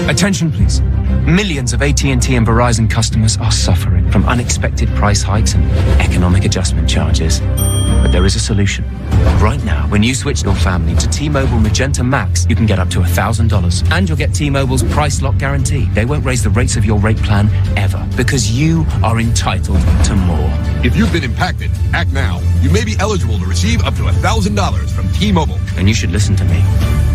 Attention, please. Millions of AT&T and Verizon customers are suffering from unexpected price hikes and economic adjustment charges. But there is a solution. Right now, when you switch your family to T-Mobile Magenta Max, you can get up to $1,000. And you'll get T-Mobile's price lock guarantee. They won't raise the rates of your rate plan ever, because you are entitled to more. If you've been impacted, act now. You may be eligible to receive up to $1,000 from T-Mobile. And you should listen to me.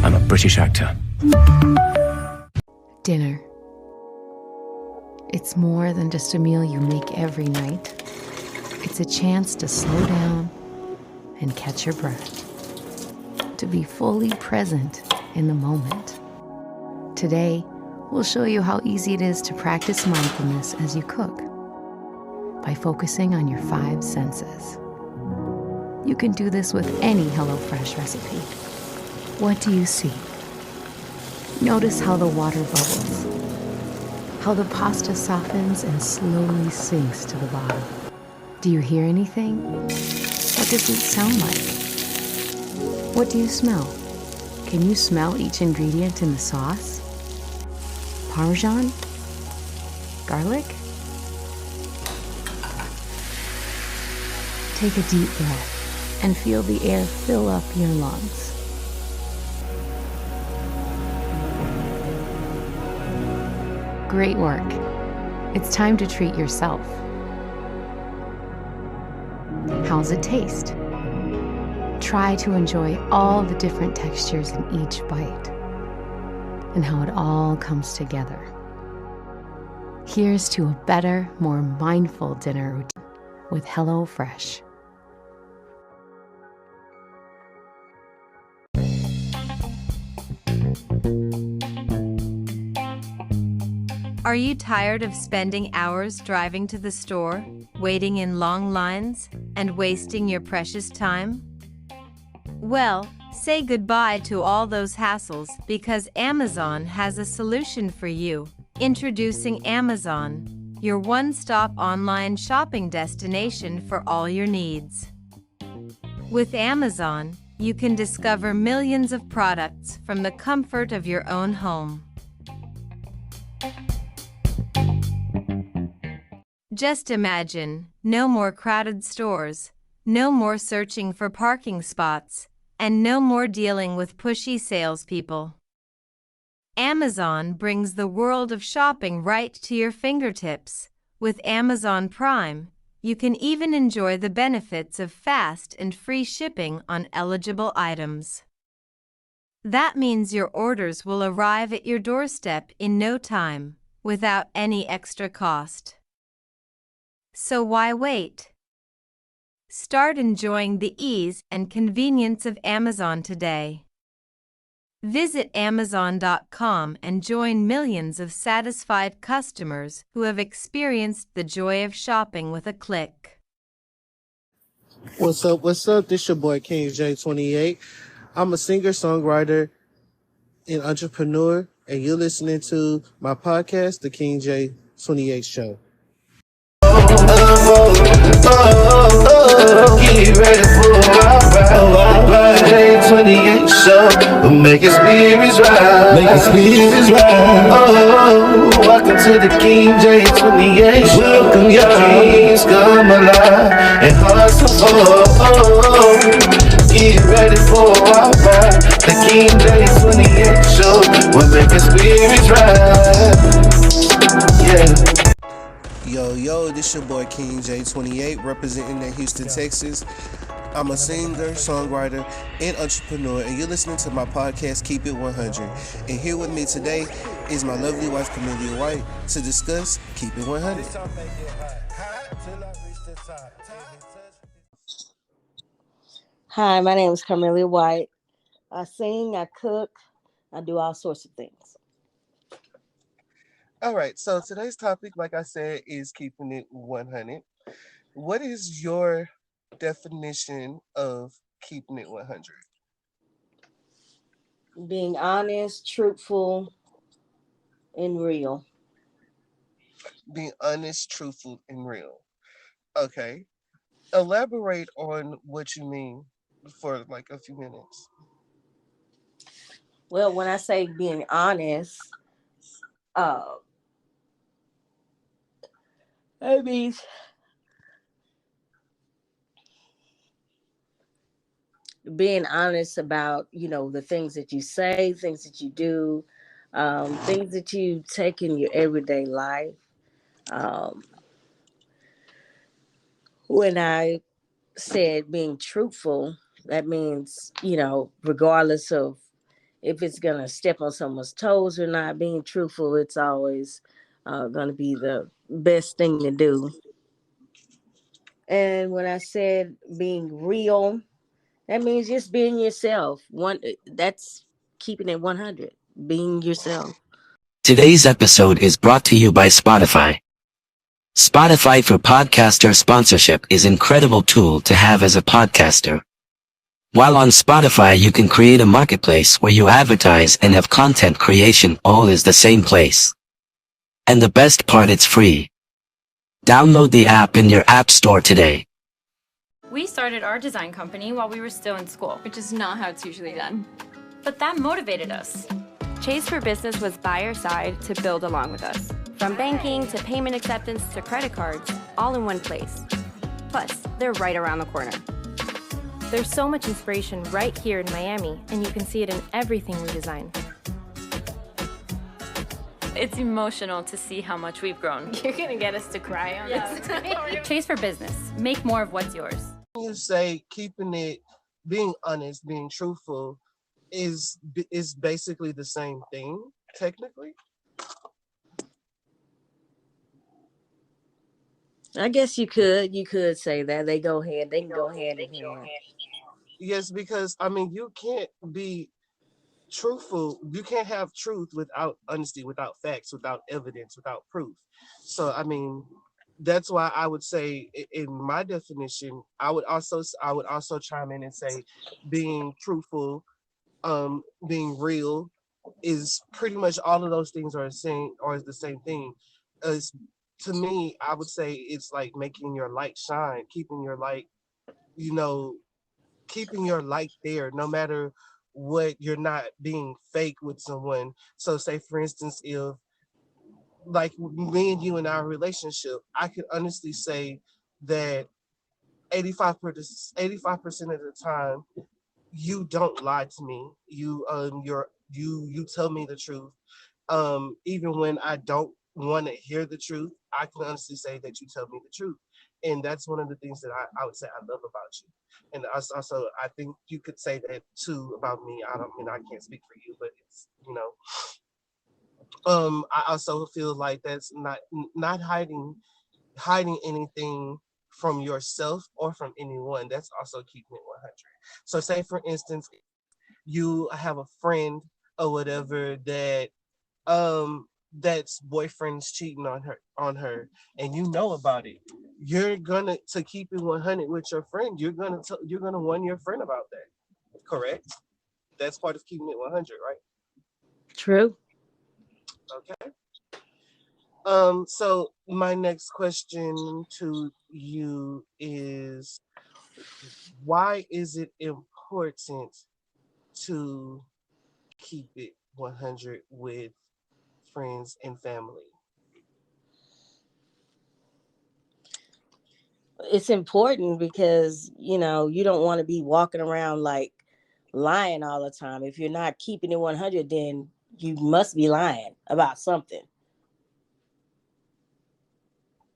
I'm a British actor. Dinner. It's more than just a meal you make every night. It's a chance to slow down and catch your breath, to be fully present in the moment. Today, we'll show you how easy it is to practice mindfulness as you cook by focusing on your 5 senses. You can do this with any HelloFresh recipe. What do you see? Notice how the water bubbles, how the pasta softens and slowly sinks to the bottom. Do you hear anything? What does it sound like? What do you smell? Can you smell each ingredient in the sauce? Parmesan? Garlic? Take a deep breath and feel the air fill up your lungs. Great work. It's time to treat yourself. How's it taste? Try to enjoy all the different textures in each bite and how it all comes together. Here's to a better, more mindful dinner routine with HelloFresh. Are you tired of spending hours driving to the store, waiting in long lines, and wasting your precious time? Well, say goodbye to all those hassles because Amazon has a solution for you. Introducing Amazon, your one-stop online shopping destination for all your needs. With Amazon, you can discover millions of products from the comfort of your own home. Just imagine, no more crowded stores, no more searching for parking spots, and no more dealing with pushy salespeople. Amazon brings the world of shopping right to your fingertips. With Amazon Prime, you can even enjoy the benefits of fast and free shipping on eligible items. That means your orders will arrive at your doorstep in no time, without any extra cost. So why wait? Start enjoying the ease and convenience of Amazon today. Visit Amazon.com and join millions of satisfied customers who have experienced the joy of shopping with a click. What's up? What's up? This your boy King J28. I'm a singer, songwriter, and entrepreneur, and you're listening to my podcast, The King J28 Show. Get ready for a ride. 28 show will make your spirits rise. Welcome to the King J28 show. Welcome your dreams come alive and hearts to fall. Get ready for a ride. The King J28 show will make your spirits rise. Yeah. Yo, this your boy King J28, representing in Houston, Texas. I'm a singer, songwriter, and entrepreneur, and you're listening to my podcast, Keep It 100. And here with me today is my lovely wife, Camelia White, to discuss Keep It 100. Hi, my name is Camelia White. I sing, I cook, I do all sorts of things. All right, so today's topic, like I said, is keeping it 100. What is your definition of keeping it 100? Being honest, truthful, and real. Being honest, truthful, and real. Okay. Elaborate on what you mean for like a few minutes. Well, when I say being honest, Uh, that means being honest about, the things that you say, things that you do, things that you take in your everyday life. Um, when I said being truthful, that means, regardless of if it's going to step on someone's toes or not, being truthful, it's always going to be the best thing to do. And when I said being real, that means just being yourself. That's keeping it 100, being yourself. Today's episode is brought to you by Spotify. Spotify for Podcaster sponsorship is an incredible tool to have as a podcaster. While on Spotify, you can create a marketplace where you advertise and have content creation all is the same place. And the best part, it's free. Download the app in your app store today. We started our design company while we were still in school, which is not how it's usually done. but that motivated us. Chase for Business was by our side to build along with us. From banking to payment acceptance to credit cards, all in one place. Plus, they're right around the corner. There's so much inspiration right here in Miami, and you can see it in everything we design. It's emotional to see how much we've grown. You're gonna get us to cry on this. Chase for Business. Make more of what's yours. You say keeping it, being honest, being truthful is basically the same thing, technically. I guess you could say that they can go hand in hand. Yes, because I mean you can't be truthful. You can't have truth without honesty, without facts, without evidence, without proof. So I mean, that's why I would say in my definition, I would also chime in and say being truthful, being real is pretty much all of those things are the same thing. As to me, I would say it's like making your light shine, keeping your light, keeping your light there, no matter what. You're not being fake with someone. So say for instance, if like me and you in our relationship, I could honestly say that 85% of the time you don't lie to me. You tell me the truth. Even when I don't want to hear the truth, I can honestly say that you tell me the truth. And that's one of the things that I would say I love about you. And also, I think you could say that too about me. I can't speak for you, but it's, I also feel like that's not hiding anything from yourself or from anyone. That's also keeping it 100. So say for instance, you have a friend or whatever that's boyfriend's cheating on her and you know about it. You're gonna, to keep it 100 with your friend, you're gonna warn your friend about that. Correct? That's part of keeping it 100, right? True. Okay. So my next question to you is, why is it important to keep it 100 with friends and family? It's important because, you don't want to be walking around like lying all the time. If you're not keeping it 100, then you must be lying about something.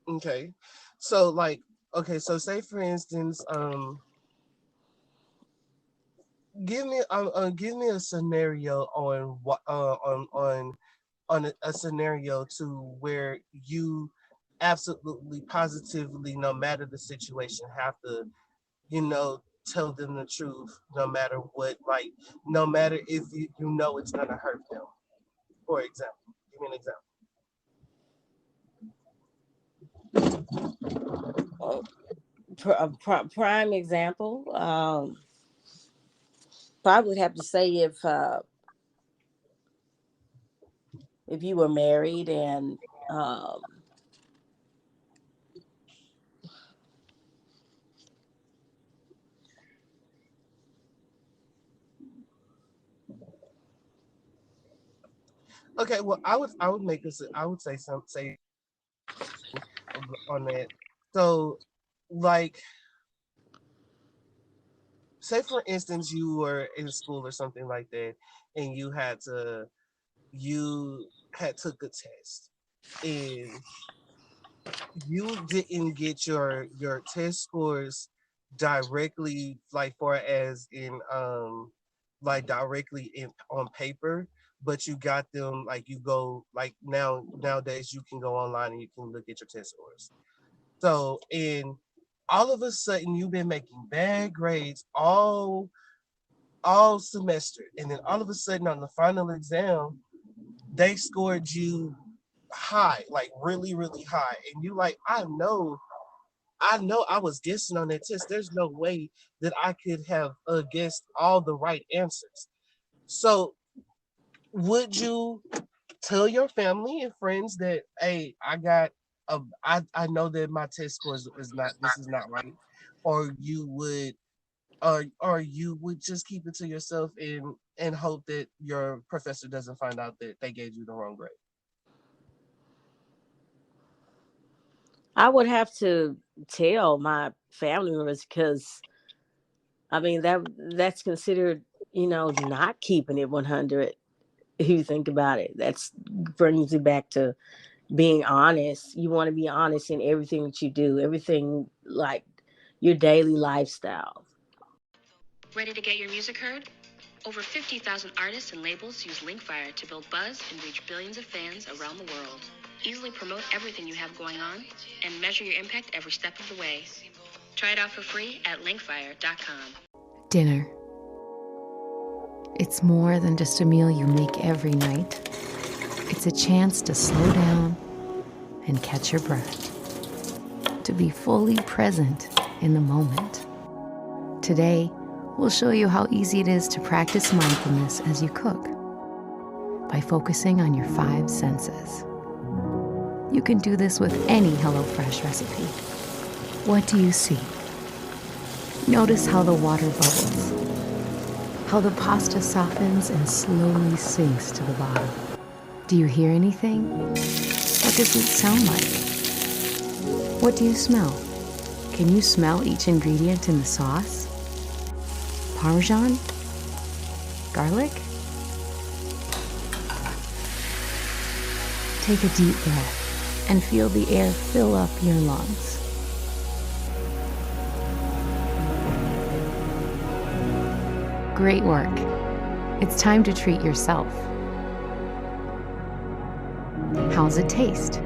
Okay. So so say for instance, give me a scenario on what on a scenario to where you absolutely positively, no matter the situation, have to, tell them the truth, no matter what, like no matter if you know it's gonna hurt them. For example, give me an example. Prime example, probably would have to say if you were married and Okay, well, I would make this. I would say on that. So, like, say for instance, you were in school or something like that, and you had took a test, and you didn't get your test scores directly, like far as in like directly in on paper, but you got them, like, you go, like, nowadays you can go online and you can look at your test scores. So, and all of a sudden you've been making bad grades all semester, and then all of a sudden on the final exam they scored you high, like really, really high. And you like, I know I was guessing on that test. There's no way that I could have guessed all the right answers. So would you tell your family and friends that, hey, I know that my test score is not, this is not right, or you would, or you would just keep it to yourself and hope that your professor doesn't find out that they gave you the wrong grade? I would have to tell my family members because I mean that's considered, not keeping it 100. If you think about it, that's brings you back to being honest. You want to be honest in everything that you do, everything like your daily lifestyle. Ready to get your music heard? Over 50,000 artists and labels use Linkfire to build buzz and reach billions of fans around the world. Easily promote everything you have going on and measure your impact every step of the way. Try it out for free at linkfire.com. Dinner. It's more than just a meal you make every night. It's a chance to slow down and catch your breath, to be fully present in the moment. Today, we'll show you how easy it is to practice mindfulness as you cook by focusing on your 5 senses. You can do this with any HelloFresh recipe. What do you see? Notice how the water bubbles, how the pasta softens and slowly sinks to the bottom. Do you hear anything? What does it sound like? What do you smell? Can you smell each ingredient in the sauce? Parmesan? Garlic? Take a deep breath and feel the air fill up your lungs. Great work. It's time to treat yourself. How's it taste?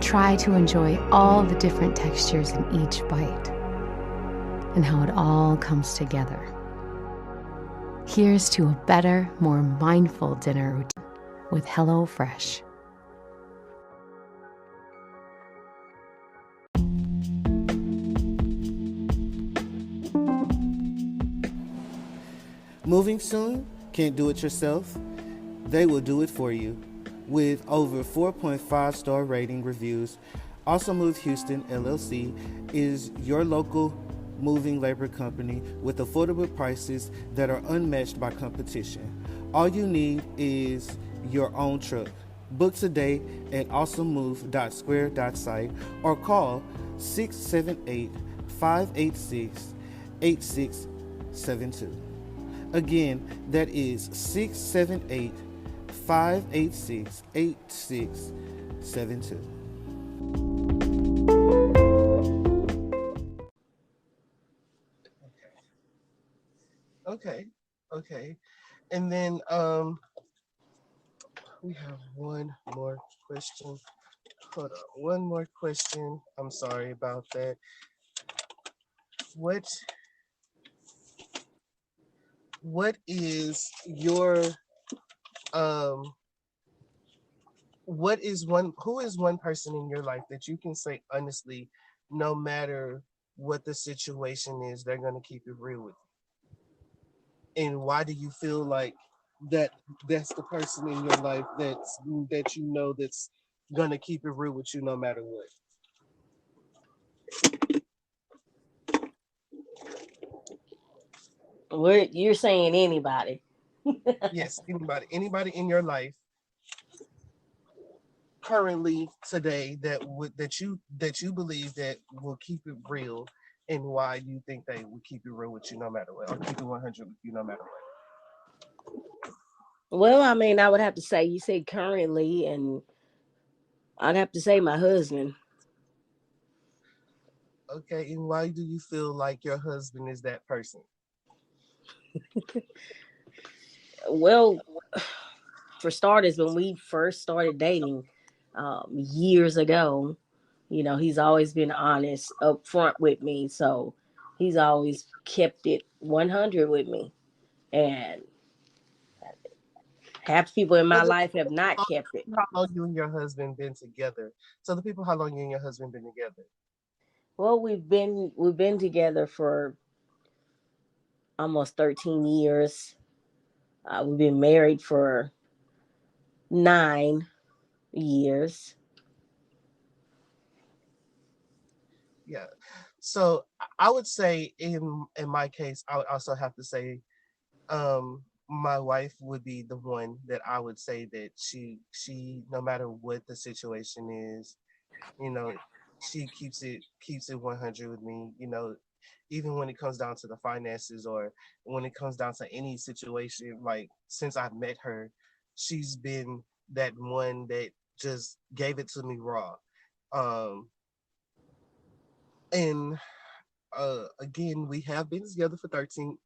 Try to enjoy all the different textures in each bite and how it all comes together. Here's to a better, more mindful dinner routine with HelloFresh. Moving soon? Can't do it yourself? They will do it for you. With over 4.5 star rating reviews, Also Move Houston LLC is your local moving labor company with affordable prices that are unmatched by competition. All you need is your own truck. Book today at awesomemove.square.site or call 678-586-8672. Again, that is 678-586-8672. Okay. And then we have one more question. Hold on, one more question. I'm sorry about that. What is your who is one person in your life that you can say honestly, no matter what the situation is, they're gonna keep it real with you? And why do you feel like that's the person in your life that's gonna keep it real with you no matter what? What you're saying, anybody? Yes, anybody in your life currently today that you believe that will keep it real, and why do you think they will keep it real with you no matter what, or keep it 100 with you no matter what? Well, I mean, I would have to say, you say currently, and I'd have to say my husband. Okay, and why do you feel like your husband is that person? Well, for starters, when we first started dating years ago, you know, he's always been honest up front with me. So he's always kept it 100 with me. And half people in my life have not kept it. How long you and your husband been together? Tell the people how long you and your husband been together. Well, we've been together for almost 13 years. We've been married for 9 years. Yeah. So I would say in my case, I would also have to say my wife would be the one that I would say that she no matter what the situation is, you know, she keeps it 100 with me, you know, even when it comes down to the finances or when it comes down to any situation. Like, since I've met her, she's been that one that just gave it to me raw. And again, we have been together for 13,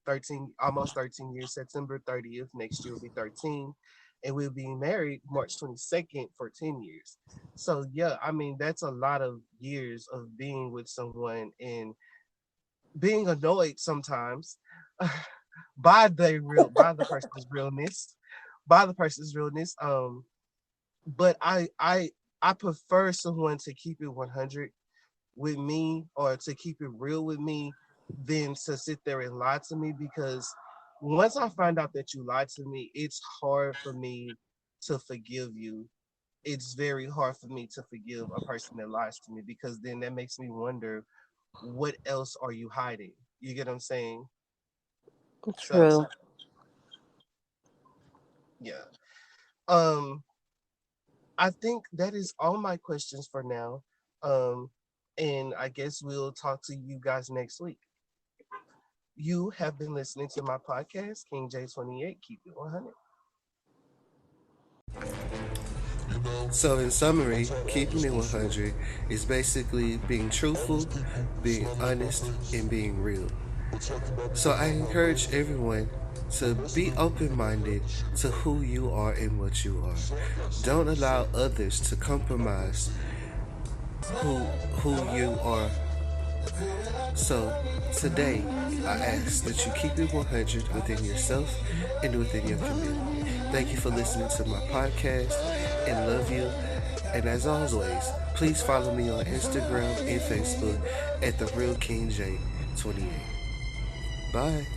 almost 13 years. September 30th next year will be 13, and we'll be married March 22nd for 10 years. So yeah, I mean, that's a lot of years of being with someone and being annoyed sometimes by the person's realness. But I prefer someone to keep it 100 with me, or to keep it real with me, than to sit there and lie to me, because once I find out that you lied to me, it's hard for me to forgive you. It's very hard for me to forgive a person that lies to me, because then that makes me wonder, what else are you hiding? You get what I'm saying? True. So, yeah. I think that is all my questions for now. And I guess we'll talk to you guys next week. You have been listening to my podcast, King J28, Keep It 100. So in summary, keeping it 100 is basically being truthful, being honest, and being real. So I encourage everyone to be open-minded to who you are and what you are. Don't allow others to compromise who you are. So today, I ask that you keep it 100 within yourself and within your community. Thank you for listening to my podcast, and love you. And as always, please follow me on Instagram and Facebook at The Real King J28. Bye.